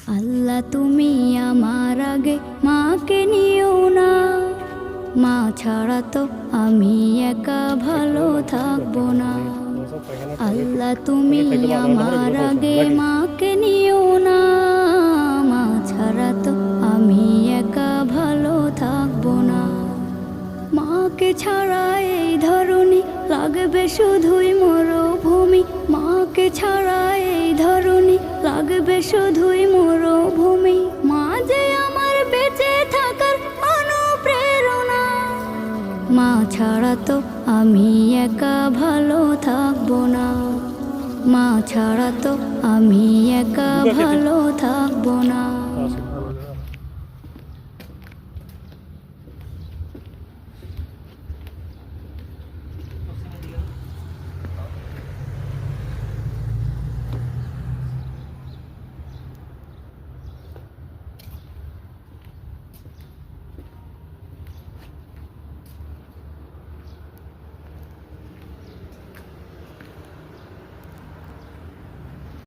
আল্লাহ তুমি আমার আগে মাকে নিও না, মা ছাড়া তো আমি একা ভালো থাকবো না। আল্লাহ তুমি আমার আগে মাকে নিও না, মা ছাড়া তো আমি একা ভালো থাকবো না। মাকে ছাড়া এই ধরনী লাগবে শুধুই মরুভূমি, মাকে ছাড়া এই ধরনী লাগবে শুধুই মরুভূমি। মা যে আমার বেঁচে থাকার অনুপ্রেরণা, মা ছাড়া তো আমি একা ভালো থাকবো না, মা ছাড়া তো আমি একা ভালো থাকবো না।